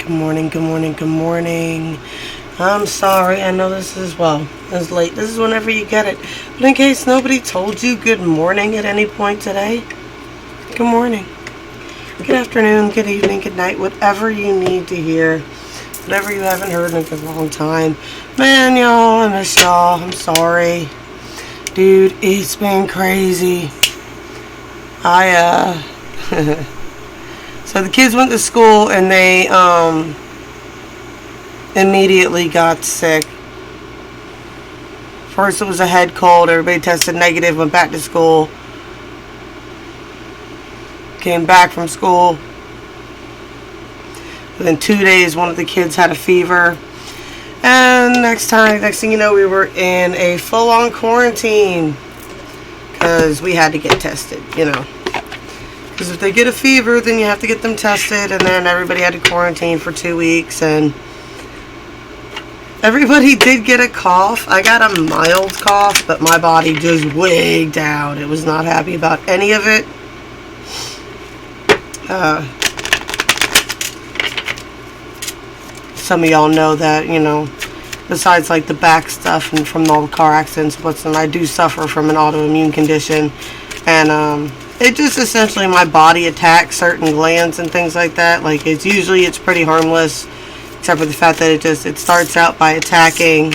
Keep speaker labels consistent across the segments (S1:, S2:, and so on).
S1: Good morning, good morning, good morning. I'm sorry, I know it's late. This is whenever you get it. But in case nobody told you good morning at any point today, good morning. Good afternoon, good evening, good night, whatever you need to hear. Whatever you haven't heard in a good long time. Man, y'all, I miss y'all. I'm sorry. Dude, it's been crazy. So the kids went to school and they immediately got sick. First it was a head cold. Everybody tested negative, went back to school. Came back from school. Within 2 days, one of the kids had a fever. And next thing you know, we were in a full-on quarantine. Because we had to get tested, Because if they get a fever, then you have to get them tested, and then everybody had to quarantine for 2 weeks, and everybody did get a cough. I got a mild cough, but my body just wigged out. It was not happy about any of it. Some of y'all know that, besides like the back stuff and from all the car accidents, I do suffer from an autoimmune condition, and it just essentially my body attacks certain glands and things like that. Like it's pretty harmless, except for the fact that it starts out by attacking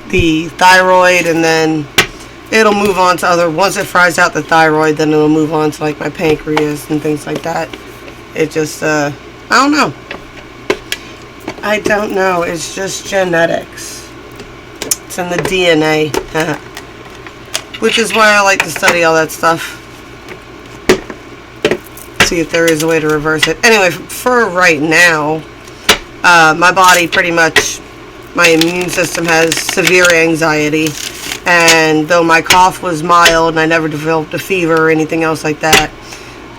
S1: the thyroid, and then it'll move on to once it fries out the thyroid, then it'll move on to like my pancreas and things like that. It just I don't know. It's just genetics. It's in the DNA. Which is why I like to study all that stuff. See if there is a way to reverse it. Anyway, for right now, my body my immune system has severe anxiety. And though my cough was mild and I never developed a fever or anything else like that,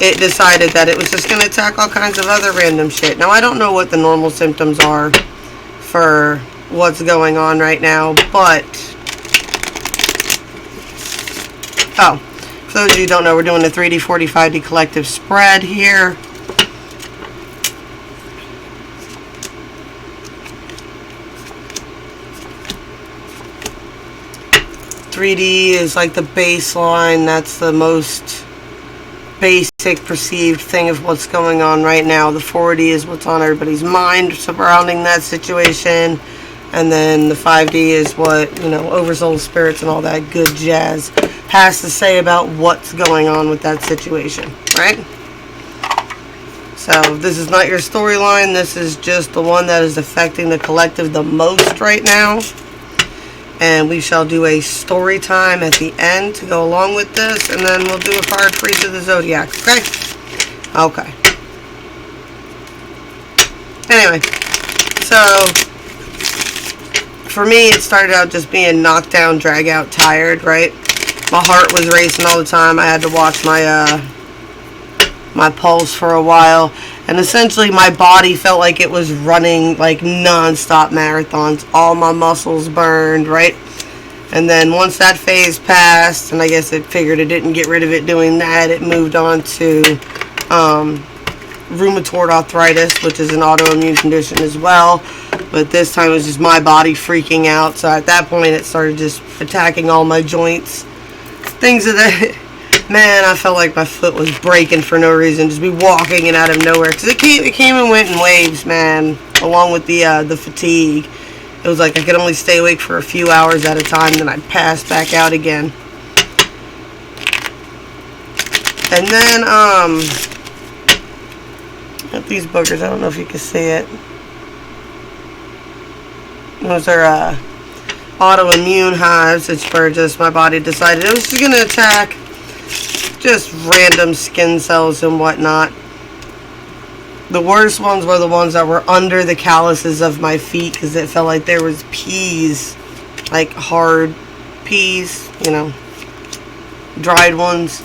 S1: it decided that it was just going to attack all kinds of other random shit. Now, I don't know what the normal symptoms are for what's going on right now, but for those of you who don't know, we're doing the 3D 45D collective spread here. .3D is like the baseline. That's the most basic perceived thing of what's going on right now. The 4D is what's on everybody's mind surrounding that situation. And then the 5D is what, oversoul spirits and all that good jazz has to say about what's going on with that situation, right? So this is not your storyline. This is just the one that is affecting the collective the most right now. And we shall do a story time at the end to go along with this, and then we'll do a card for each of the zodiacs, okay? Okay. Anyway, so for me, it started out just being knocked down, drag out, tired, right? My heart was racing all the time. I had to watch my my pulse for a while, and essentially my body felt like it was running like non-stop marathons. All my muscles burned, right? And then once that phase passed, and I guess it figured it didn't get rid of it doing that, it moved on to rheumatoid arthritis, which is an autoimmune condition as well. But this time it was just my body freaking out. So at that point it started just attacking all my joints. Things of that. Man, I felt like my foot was breaking for no reason. Just be walking and out of nowhere. Because it came and went in waves, man. Along with the fatigue. It was like I could only stay awake for a few hours at a time. Then I'd pass back out again. And then, these boogers, I don't know if you can see it. Those are autoimmune hives. It's where just my body decided it was just going to attack just random skin cells and whatnot. The worst ones were the ones that were under the calluses of my feet, because it felt like there was peas, like hard peas, dried ones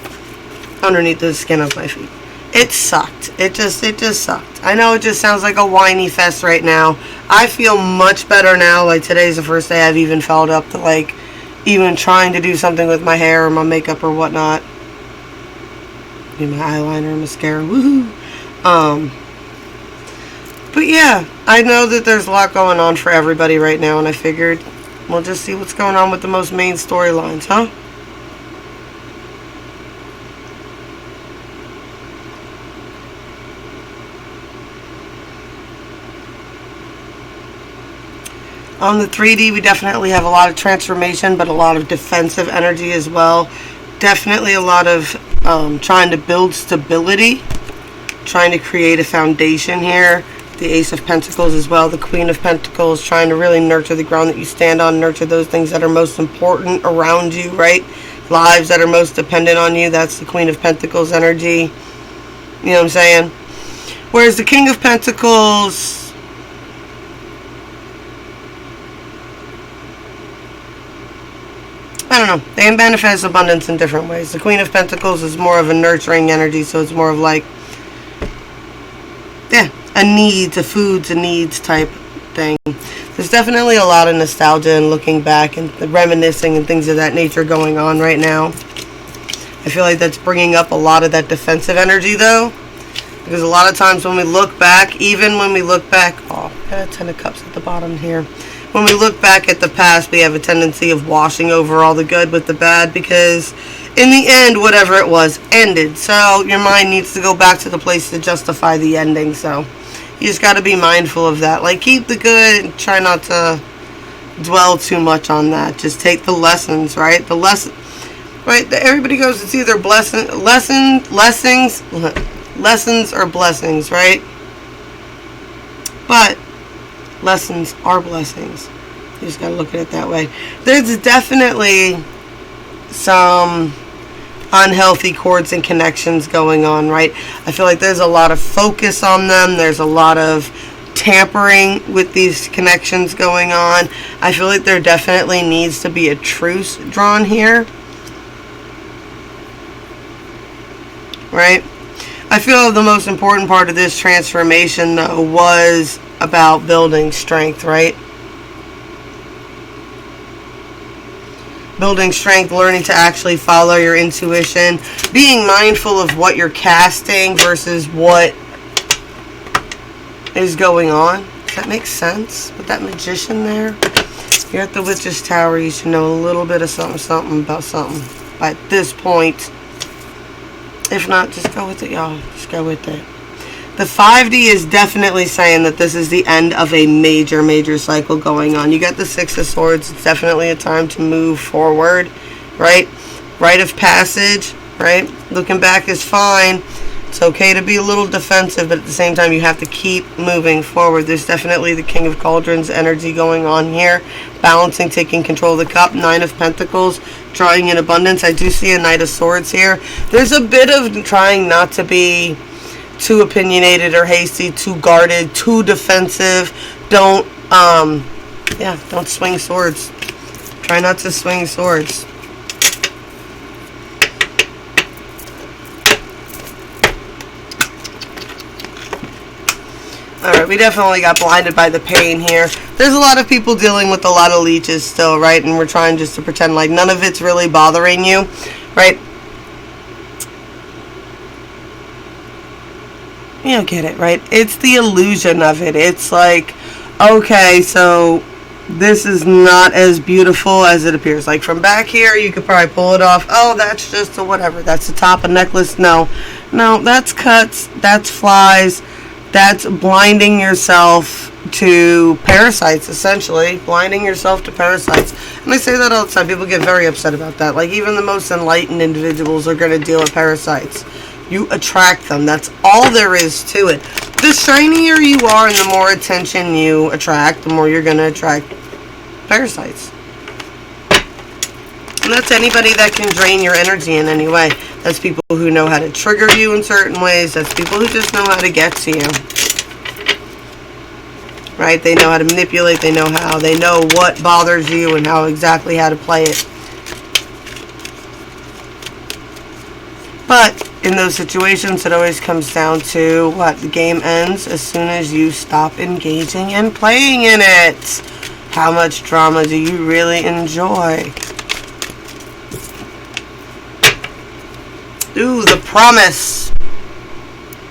S1: underneath the skin of my feet. It sucked. It just sucked. I know it just sounds like a whiny fest right now. I feel much better now. Like, today's the first day I've even felt up to, like, even trying to do something with my hair or my makeup or whatnot. Do my eyeliner and mascara. Woohoo! But yeah, I know that there's a lot going on for everybody right now, and I figured we'll just see what's going on with the most main storylines, huh? On the 3D, we definitely have a lot of transformation, but a lot of defensive energy as well. Definitely a lot of trying to build stability, trying to create a foundation here. The Ace of Pentacles as well, the Queen of Pentacles, trying to really nurture the ground that you stand on, nurture those things that are most important around you, right? Lives that are most dependent on you, that's the Queen of Pentacles energy. You know what I'm saying? Whereas the King of Pentacles, I don't know, they manifest abundance in different ways. The Queen of Pentacles is more of a nurturing energy, so it's more of like, yeah, a foods and needs type thing. There's definitely a lot of nostalgia and looking back and reminiscing and things of that nature going on right now. I feel like that's bringing up a lot of that defensive energy though, because a lot of times when we look back, even when we look back, oh, I got a 10 of Cups at the bottom here. When we look back at the past, we have a tendency of washing over all the good with the bad, because in the end, whatever it was ended. So your mind needs to go back to the place to justify the ending. So you just got to be mindful of that. Like, keep the good and try not to dwell too much on that. Just take the lessons, right? The lesson, right? Everybody goes, it's either lessons or blessings, right? But lessons are blessings. You just got to look at it that way. There's definitely some unhealthy cords and connections going on, right? I feel like there's a lot of focus on them. There's a lot of tampering with these connections going on. I feel like there definitely needs to be a truce drawn here, right? I feel the most important part of this transformation though was about building strength, right? Building strength, learning to actually follow your intuition, being mindful of what you're casting versus what is going on. Does that make sense? With that Magician there? You're at the Witch's Tower, you should know a little bit of something about something at this point. If not, just go with it, y'all. Just go with it. The 5D is definitely saying that this is the end of a major cycle going on. You got the 6 of Swords. It's definitely a time to move forward, right? Rite of passage, right? Looking back is fine. It's okay to be a little defensive, but at the same time, you have to keep moving forward. There's definitely the King of Cauldrons energy going on here. Balancing, taking control of the cup. 9 of Pentacles, drawing in abundance. I do see a Knight of Swords here. There's a bit of trying not to be too opinionated or hasty, too guarded, too defensive. Don't swing swords. Try not to swing swords. Alright, we definitely got blinded by the pain here. There's a lot of people dealing with a lot of leeches still, right? And we're trying just to pretend like none of it's really bothering you, right? You don't get it, right? It's the illusion of it. It's like, okay, so this is not as beautiful as it appears. Like from back here, you could probably pull it off. Oh, that's just a whatever. That's the top of necklace. No, that's cuts. That's flies. That's blinding yourself to parasites, essentially. Blinding yourself to parasites. And I say that all the time. People get very upset about that. Like even the most enlightened individuals are going to deal with parasites. You attract them. That's all there is to it. The shinier you are and the more attention you attract, the more you're going to attract parasites. And that's anybody that can drain your energy in any way. That's people who know how to trigger you in certain ways. That's people who just know how to get to you. Right? They know how to manipulate. They know how. They know what bothers you and how exactly how to play it. But in those situations, it always comes down to what? The game ends as soon as you stop engaging and playing in it. How much drama do you really enjoy? Ooh, the Promise.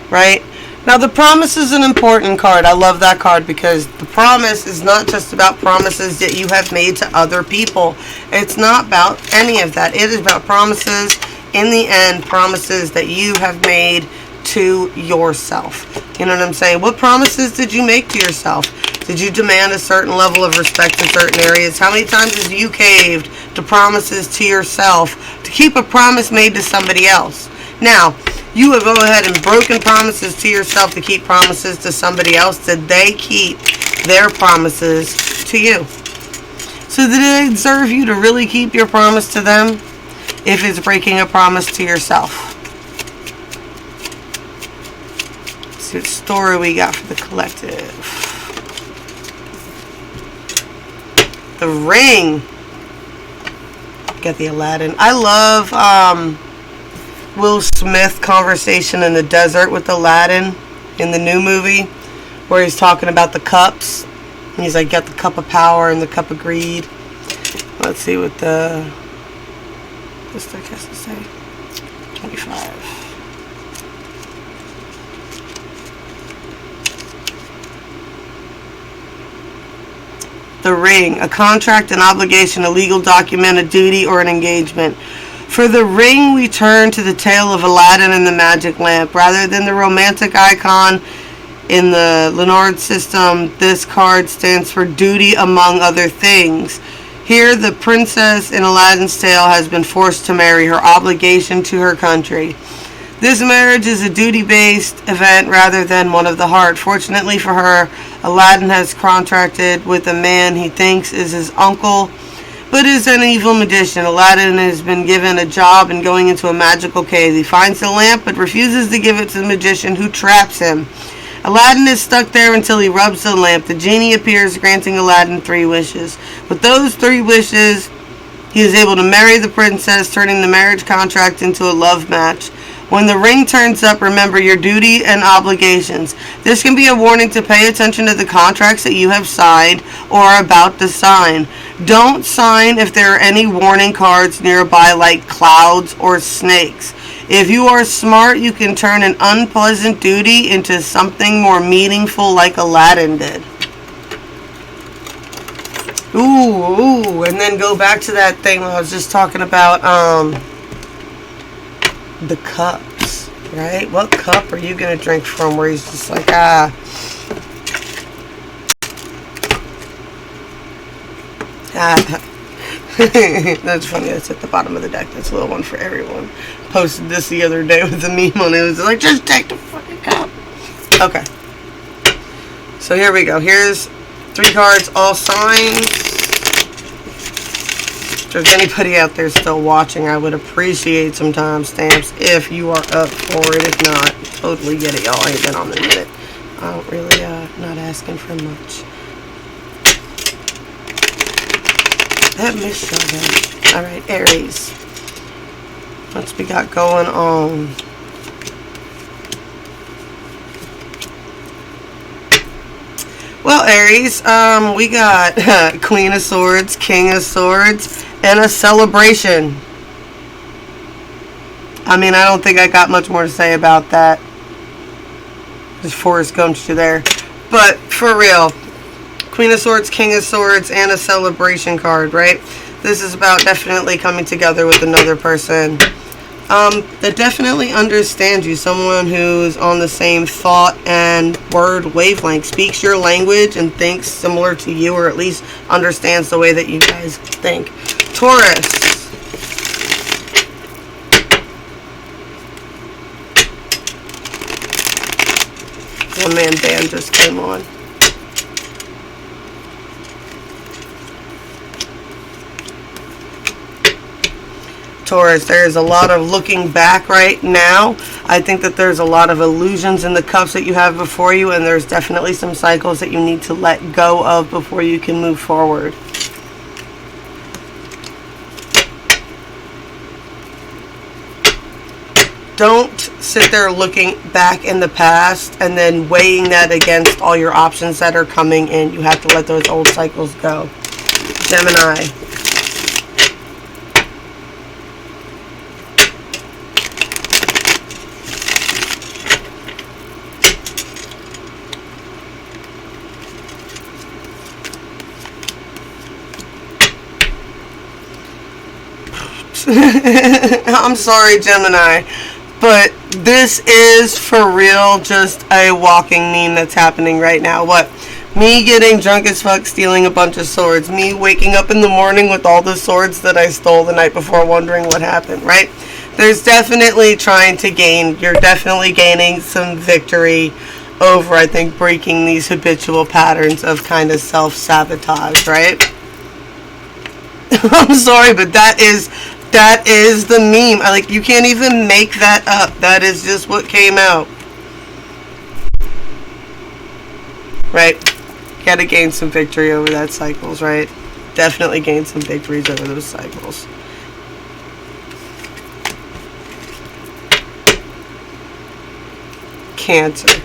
S1: Right? Now, the promise is an important card. I love that card because the promise is not just about promises that you have made to other people. It's not about any of that. It is about promises, in the end, promises that you have made to yourself. You know what I'm saying? What promises did you make to yourself? Did you demand a certain level of respect in certain areas? How many times have you caved to promises to yourself to keep a promise made to somebody else? Now, you have gone ahead and broken promises to yourself to keep promises to somebody else. Did they keep their promises to you? So did it deserve you to really keep your promise to them if it's breaking a promise to yourself? Let's see what story we got for the collective. The Ring. Get the Aladdin. I love Will Smith conversation in the desert with Aladdin in the new movie where he's talking about the cups. And he's like, got the cup of power and the cup of greed. Let's see what this deck has to say. 25. The Ring, a contract, an obligation, a legal document, a duty, or an engagement. For the ring, we turn to the tale of Aladdin and the magic lamp. Rather than the romantic icon in the Leonard system, this card stands for duty, among other things. Here, the princess in Aladdin's tale has been forced to marry, her obligation to her country. This marriage is a duty-based event rather than one of the heart. Fortunately for her, Aladdin has contracted with a man he thinks is his uncle, but is an evil magician. Aladdin has been given a job in going into a magical cave. He finds the lamp, but refuses to give it to the magician, who traps him. Aladdin is stuck there until he rubs the lamp. The genie appears, granting Aladdin 3 wishes. With those 3 wishes, he is able to marry the princess, turning the marriage contract into a love match. When the ring turns up, remember your duty and obligations. This can be a warning to pay attention to the contracts that you have signed or are about to sign. Don't sign if there are any warning cards nearby like clouds or snakes. If you are smart, you can turn an unpleasant duty into something more meaningful like Aladdin did. Ooh, and then go back to that thing I was just talking about, the cups, right? What cup are you going to drink from where he's just like, That's funny. That's at the bottom of the deck. That's a little one for everyone. Posted this the other day with a meme on it. It was like, just take the fucking cup. Okay. So here we go. Here's 3 cards, all signed. If there's anybody out there still watching, I would appreciate some timestamps if you are up for it. If not, totally get it, y'all. I ain't been on in a minute. I don't really, not asking for much. That missed y'all then. Alright, Aries. What's we got going on? Well, Aries, we got Queen of Swords, King of Swords, and a celebration. I mean, I don't think I got much more to say about that. There's Forrest Gump to there. But, for real, Queen of Swords, King of Swords, and a celebration card, right? This is about definitely coming together with another person that definitely understands you. Someone who's on the same thought and word wavelength, speaks your language and thinks similar to you, or at least understands the way that you guys think. Taurus. One-man band just came on. Taurus, there's a lot of looking back right now. I think that there's a lot of illusions in the cups that you have before you, and there's definitely some cycles that you need to let go of before you can move forward. Don't sit there looking back in the past and then weighing that against all your options that are coming in. You have to let those old cycles go. Gemini. this. I'm sorry, Gemini, but this is for real just a walking meme that's happening right now. What? Me getting drunk as fuck, stealing a bunch of swords. Me waking up in the morning with all the swords that I stole the night before, wondering what happened, right? There's definitely trying to gain, you're definitely gaining some victory over, I think, breaking these habitual patterns of kind of self-sabotage, right? I'm sorry, but that is the meme. Like, you can't even make that up. That is just what came out. Right? Gotta gain some victory over that cycles, right? Definitely gain some victories over those cycles. Cancer.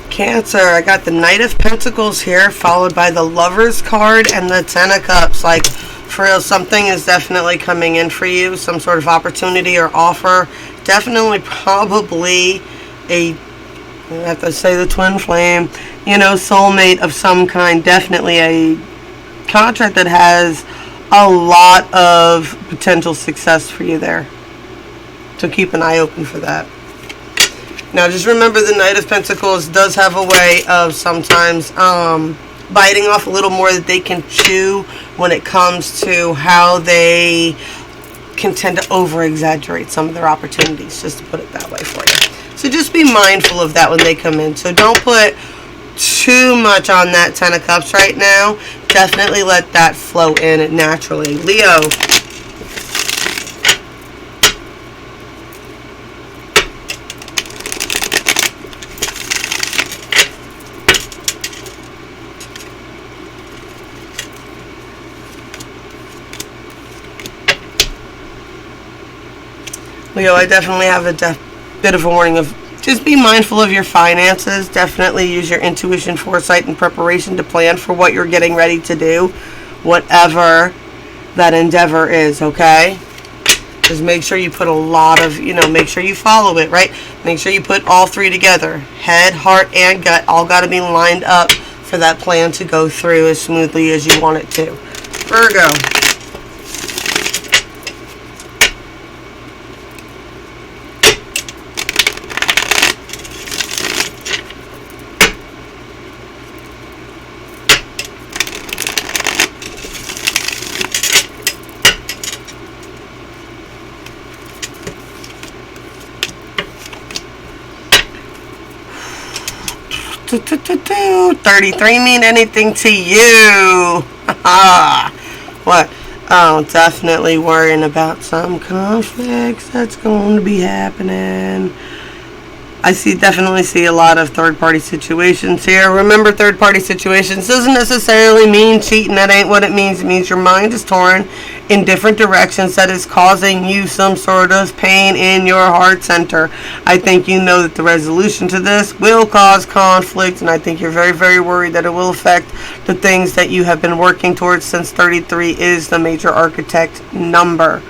S1: Cancer, I got the Knight of Pentacles here, followed by the Lover's card and the Ten of Cups. Like, for real, something is definitely coming in for you. Some sort of opportunity or offer. Definitely, probably I have to say the twin flame, you know, soulmate of some kind. Definitely a contract that has a lot of potential success for you there. So keep an eye open for that. Now, just remember the Knight of Pentacles does have a way of sometimes biting off a little more that they can chew when it comes to how they can tend to over-exaggerate some of their opportunities, just to put it that way for you. So just be mindful of that when they come in. So don't put too much on that Ten of Cups right now. Definitely let that flow in naturally. Leo. Leo, I definitely have a bit of a warning of just be mindful of your finances. Definitely use your intuition, foresight, and preparation to plan for what you're getting ready to do, whatever that endeavor is, okay? Just make sure you put a lot of, make sure you follow it, right? Make sure you put all three together. Head, heart, and gut all got to be lined up for that plan to go through as smoothly as you want it to. Virgo. Do, 33 mean anything to you? What? Oh, definitely worrying about some conflicts that's going to be happening. I definitely see a lot of third-party situations here. Remember, third-party situations doesn't necessarily mean cheating. That ain't what it means. It means your mind is torn in different directions that is causing you some sort of pain in your heart center. I think you know that the resolution to this will cause conflict, and I think you're very, very worried that it will affect the things that you have been working towards, since 33 is the major architect number.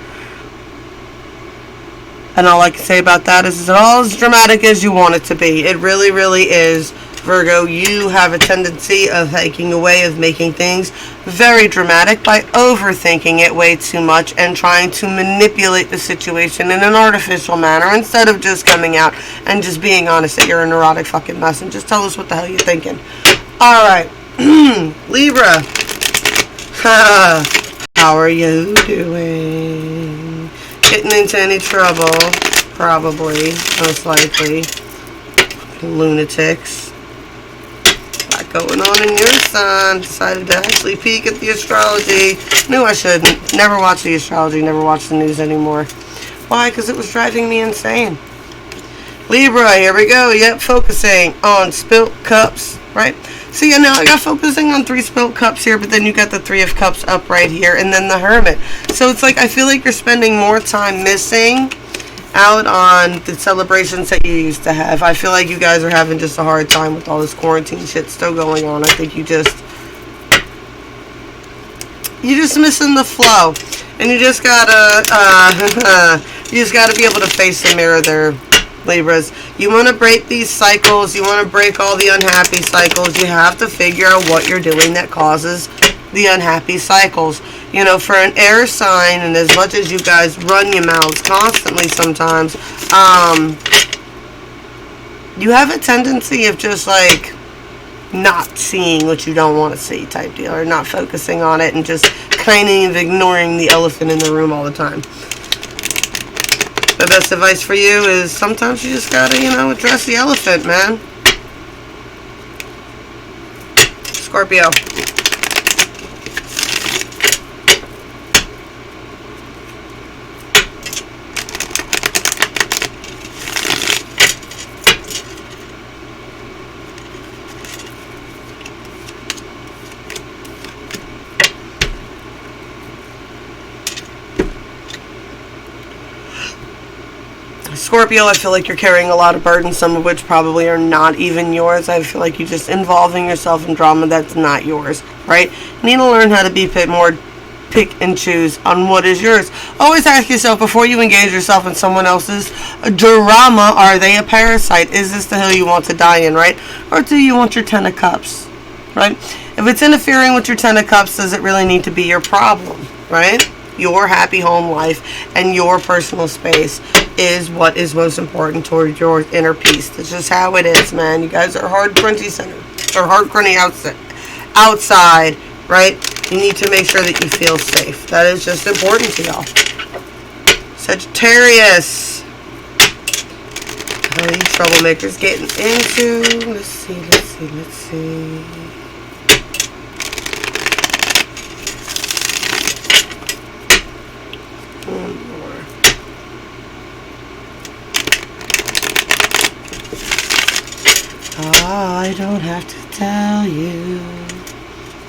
S1: And all I can say about that is it's all as dramatic as you want it to be. It really, really is. Virgo, you have a tendency of taking away, of making things very dramatic by overthinking it way too much and trying to manipulate the situation in an artificial manner instead of just coming out and just being honest that you're a neurotic fucking mess and just tell us what the hell you're thinking. Alright. Libra. How are you doing? Getting into any trouble? Probably. Most likely. Lunatics. Lot going on in your sun. Decided to actually peek at the astrology. Knew I shouldn't. Never watch the astrology. Never watch the news anymore. Why? Because it was driving me insane. Libra, here we go. Yep, focusing on spilt cups, right? See, now I got focusing on 3 spilt cups here, but then you got the 3 of cups up right here, and then the Hermit. So it's like, I feel like you're spending more time missing out on the celebrations that you used to have. I feel like you guys are having just a hard time with all this quarantine shit still going on. I think you're just missing the flow, and you just gotta be able to face the mirror there, Libras. You want to break these cycles. You want to break all the unhappy cycles. You have to figure out what you're doing that causes the unhappy cycles. You know, for an air sign, and as much as you guys run your mouths constantly sometimes, you have a tendency of just like not seeing what you don't want to see type deal, or not focusing on it and just kind of ignoring the elephant in the room all the time. The best advice for you is sometimes you just gotta, address the elephant, man. Scorpio. Scorpio, I feel like you're carrying a lot of burdens, some of which probably are not even yours. I feel like you're just involving yourself in drama that's not yours, right? You need to learn how to be a bit more pick and choose on what is yours. Always ask yourself before you engage yourself in someone else's drama, are they a parasite? Is this the hill you want to die in, right? Or do you want your 10 of cups, right? If it's interfering with your 10 of cups, does it really need to be your problem, right? Your happy home life and your personal space is what is most important towards your inner peace. That's just how it is, man. You guys are hard, crunchy center, or hard, crunchy outside, right? You need to make sure that you feel safe. That is just important to y'all. Sagittarius. What are these troublemakers getting into? Let's see. One more. I don't have to tell you.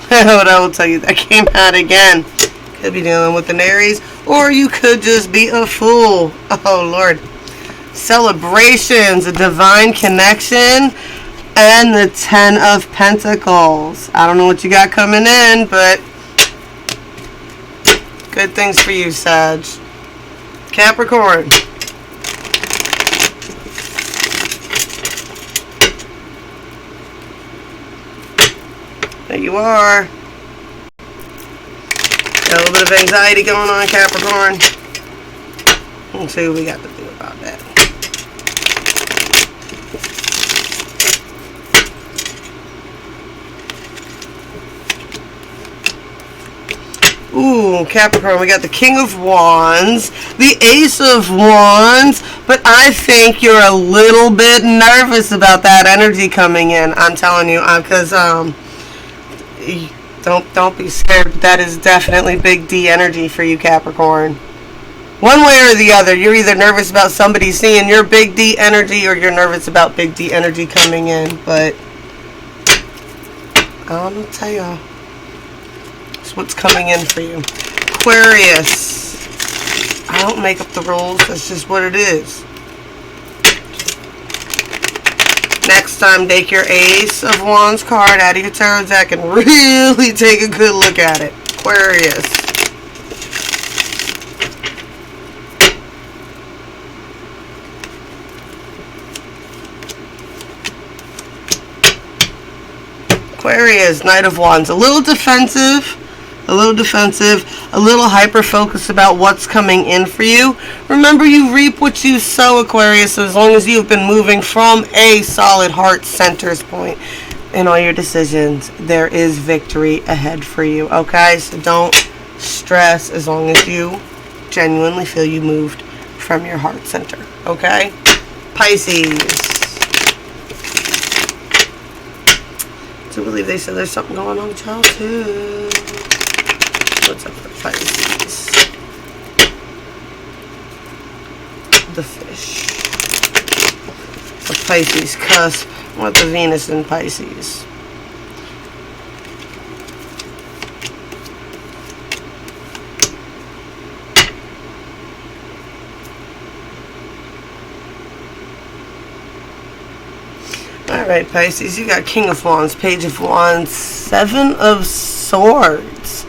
S1: What I will tell you, that came out again. Could be dealing with an Aries, or you could just be a fool. Oh, Lord. Celebrations, a divine connection, and the 10 of Pentacles. I don't know what you got coming in, but good things for you, Sag. Capricorn. There you are. Got a little bit of anxiety going on, Capricorn. Let's see what we got to do about that. Ooh, Capricorn, we got the King of Wands, the Ace of Wands, but I think you're a little bit nervous about that energy coming in. I'm telling you, because don't be scared. That is definitely big D energy for you, Capricorn. One way or the other, you're either nervous about somebody seeing your big D energy, or you're nervous about big D energy coming in. But I'm gonna tell y'all, it's what's coming in for you. Aquarius. I don't make up the rules. That's just what it is. Next time, take your Ace of Wands card out of your tarot deck and really take a good look at it. Aquarius. Aquarius, Knight of Wands. A little defensive, a little hyper-focused about what's coming in for you. Remember, you reap what you sow, Aquarius, so as long as you've been moving from a solid heart center's point in all your decisions, there is victory ahead for you, okay? So don't stress as long as you genuinely feel you moved from your heart center, okay? Pisces. I do believe they said there's something going on with y'all, too. What's up for Pisces? The fish. The Pisces cusp with the Venus in Pisces. Alright, Pisces, you got King of Wands, Page of Wands, Seven of Swords.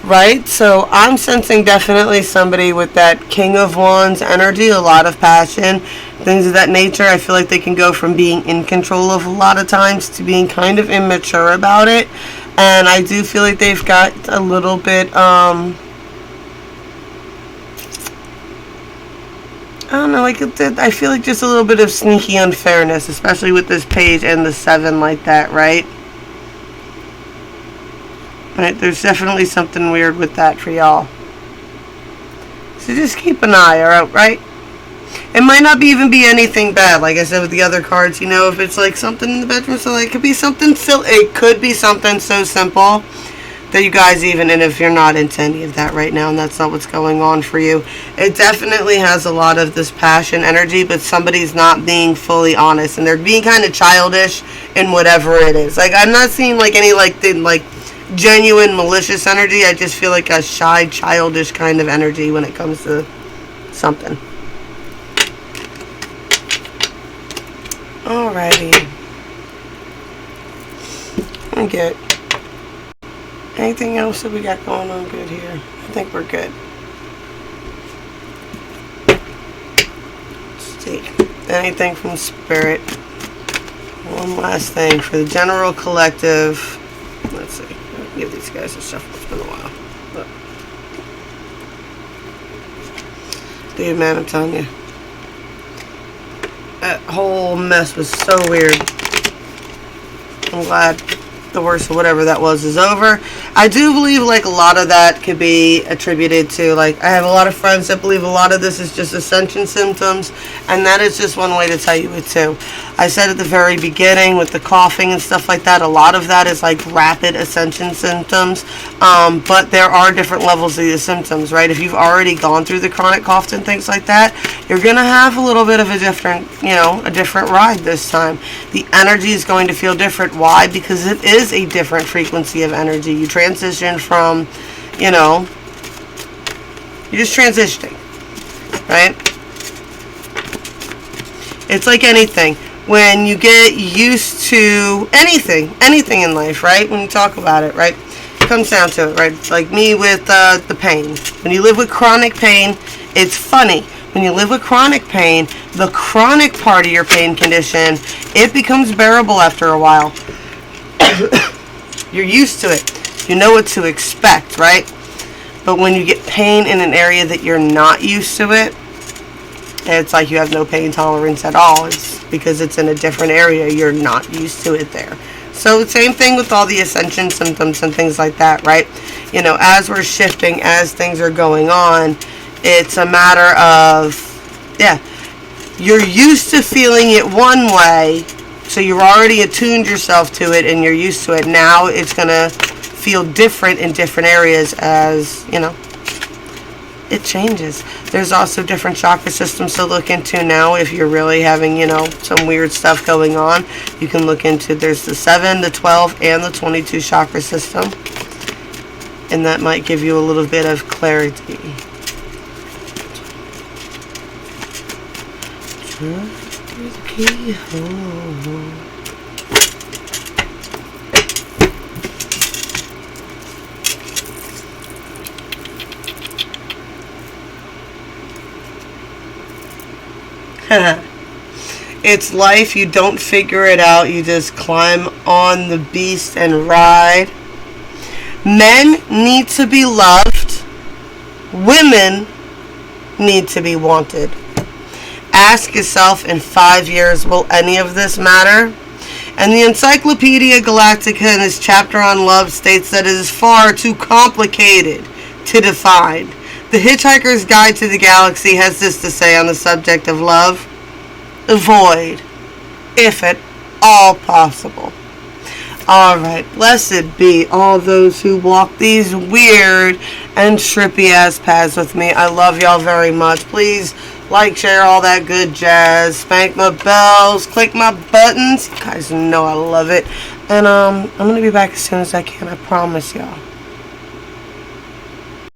S1: Right? So I'm sensing definitely somebody with that King of Wands energy, a lot of passion, things of that nature. I feel like they can go from being in control of a lot of times to being kind of immature about it. And I do feel like they've got a little bit, I don't know, like I feel like just a little bit of sneaky unfairness, especially with this page and the 7 like that, right? Right, there's definitely something weird with that for y'all. So just keep an eye out, right? It might not even be anything bad, like I said with the other cards, you know, if it's like something in the bedroom, so like, it could be something it could be something so simple that you guys even, and if you're not into any of that right now and that's not what's going on for you, it definitely has a lot of this passion energy, but somebody's not being fully honest and they're being kind of childish in whatever it is. Like, I'm not seeing like any like genuine malicious energy. I just feel like a shy, childish kind of energy when it comes to something. Alrighty. Okay. Anything else that we got going on good here? I think we're good. Let's see. Anything from Spirit? One last thing for the general collective. Let's see. I'll give these guys a shuffle. It's been a while. Look. Dude, man, I'm telling you. That whole mess was so weird. I'm glad the worst of whatever that was is over. I do believe like a lot of that could be attributed to, like, I have a lot of friends that believe a lot of this is just ascension symptoms, and that is just one way to tell you it too. I said at the very beginning with the coughing and stuff like that, a lot of that is like rapid ascension symptoms, but there are different levels of the symptoms, right? If you've already gone through the chronic coughs and things like that, you're gonna have a little bit of a different, you know, a different ride this time. The energy is going to feel different. Why? Because it is a different frequency of energy. You transition from, you know, you're just transitioning, right? It's like anything. When you get used to anything in life, right? When you talk about it, right? It comes down to it, right? Like me with the pain. When you live with chronic pain, it's funny. When you live with chronic pain, the chronic part of your pain condition, it becomes bearable after a while. You're used to it. You know what to expect, right? But when you get pain in an area that you're not used to it, it's like you have no pain tolerance at all. It's because it's in a different area. You're not used to it there. So same thing with all the ascension symptoms and things like that, right? You know, as we're shifting, as things are going on, it's a matter of, yeah, you're used to feeling it one way, so you've already attuned yourself to it and you're used to it. Now it's going to feel different in different areas as, you know, it changes. There's also different chakra systems to look into now. If you're really having, you know, some weird stuff going on, you can look into, there's the 7, the 12, and the 22 chakra system. And that might give you a little bit of clarity. Through the keyhole. It's life. You don't figure it out. You just climb on the beast and ride. Men need to be loved. Women need to be wanted. Ask yourself, in 5 years, will any of this matter? And the Encyclopedia Galactica in its chapter on love states that it is far too complicated to define. The Hitchhiker's Guide to the Galaxy has this to say on the subject of love. Avoid, if at all possible. Alright, blessed be all those who walk these weird and trippy ass paths with me. I love y'all very much. Please like, share, all that good jazz. Spank my bells, click my buttons. You guys know I love it. And I'm going to be back as soon as I can. I promise y'all.